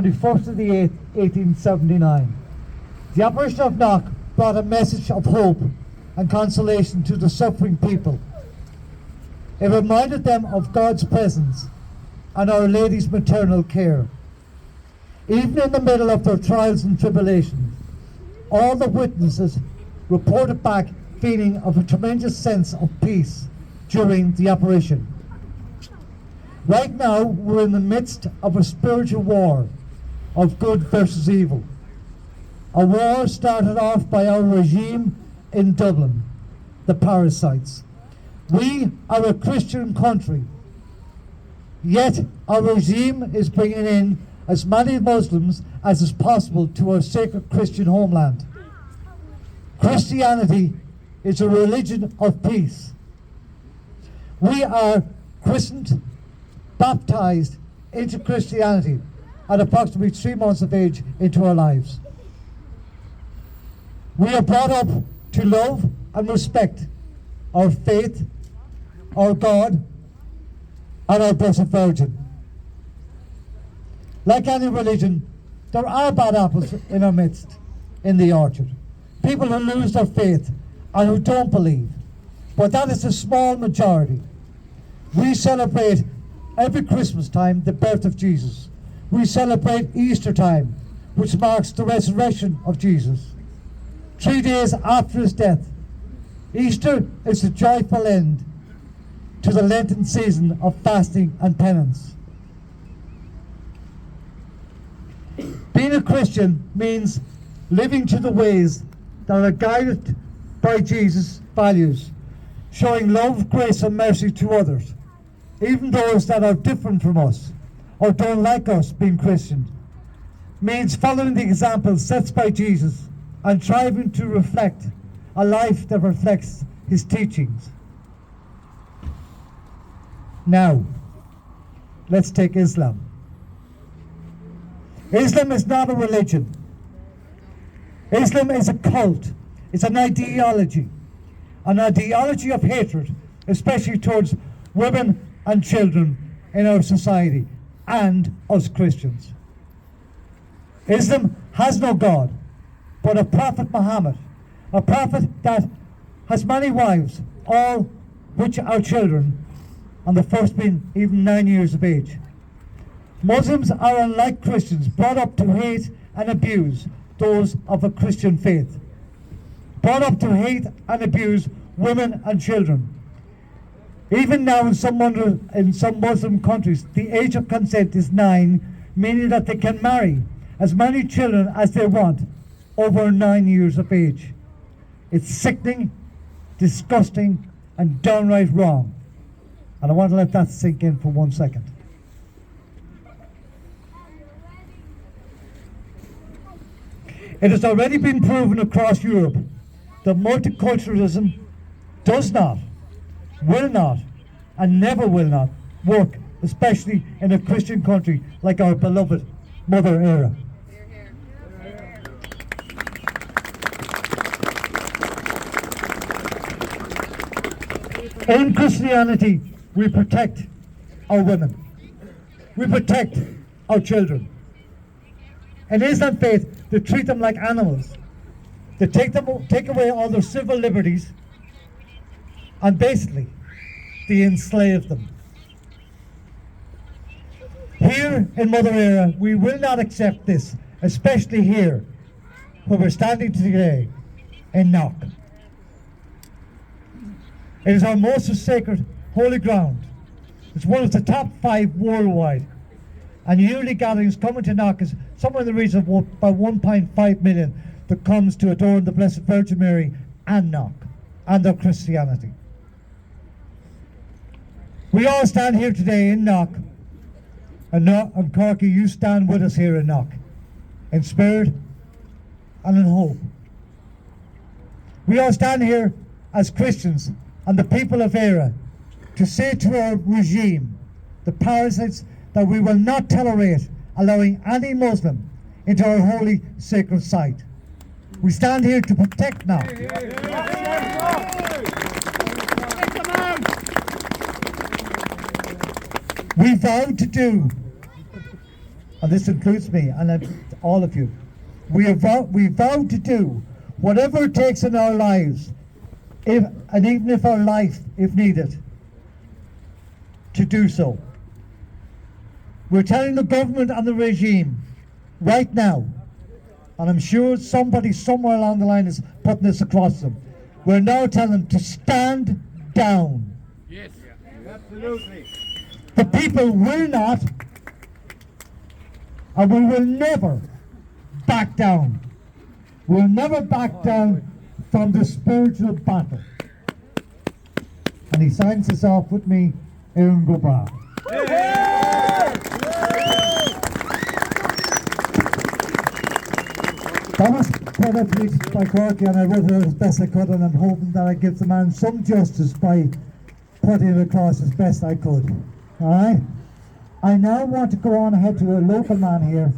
21st of the 8th, 1879. The apparition of Knock brought a message of hope and consolation to the suffering people. It reminded them of God's presence and Our Lady's maternal care. Even in the middle of their trials and tribulations, all the witnesses reported back feeling of a tremendous sense of peace during the apparition. Right now, we're in the midst of a spiritual war of good versus evil. A war started off by our regime in Dublin, the parasites. We are a Christian country, yet our regime is bringing in as many Muslims as is possible to our sacred Christian homeland. Christianity is a religion of peace. We are christened, baptized into Christianity at approximately 3 months of age into our lives. We are brought up to love and respect our faith, our God, and our Blessed Virgin. Like any religion, there are bad apples in our midst, in the orchard. People who lose their faith and who don't believe. But that is a small majority. We celebrate every Christmas time the birth of Jesus. We celebrate Easter time, which marks the resurrection of Jesus. 3 days after his death. Easter is the joyful end to the Lenten season of fasting and penance. Being a Christian means living to the ways that are guided by Jesus' values, showing love, grace and mercy to others, even those that are different from us or don't like us being Christian. Means following the examples set by Jesus and striving to reflect a life that reflects his teachings. Now, let's take Islam. Islam is not a religion. Islam is a cult. It's an ideology of hatred, especially towards women and children in our society and us Christians. Islam has no God, but a Prophet Muhammad, a prophet that has many wives, all which are children, and the first being even 9 years of age. Muslims are, unlike Christians, brought up to hate and abuse those of a Christian faith, brought up to hate and abuse women and children. Even now in some Muslim countries, the age of consent is 9, meaning that they can marry as many children as they want over 9 years of age. It's sickening, disgusting, and downright wrong. And I want to let that sink in for 1 second. It has already been proven across Europe that multiculturalism does not, will not, and never will not work, especially in a Christian country like our beloved Mother Era. In Christianity, we protect our women. We protect our children. In Islam faith, they treat them like animals. They take away all their civil liberties, and basically, they enslave them. Here in Mother Era, we will not accept this, especially here, where we're standing today in Knock. It is our most sacred, holy ground. It's one of the top 5 worldwide. And yearly gatherings coming to Knock is somewhere in the region of about 1.5 million that comes to adorn the Blessed Virgin Mary and Knock and their Christianity. We all stand here today in Knock, and Corky, you stand with us here in Knock, in spirit and in hope. We all stand here as Christians and the people of Era to say to our regime, the parasites, that we will not tolerate allowing any Muslim into our holy sacred site. We stand here to protect Knock. We vow to do and this includes me and all of you, we vow to do whatever it takes in our lives, and even if our life, if needed, to do so. We're telling the government and the regime right now, and I'm sure somebody somewhere along the line is putting this across them, we're now telling them to stand down. Yes. Absolutely. The people will not, and we will never back down. We'll never back down from the spiritual battle. And he signs us off with me, Aaron Gobra. That was put up by Corky, and I wrote it as best I could, and I'm hoping that I give the man some justice by putting it across as best I could. Alright? I now want to go on ahead to a local man here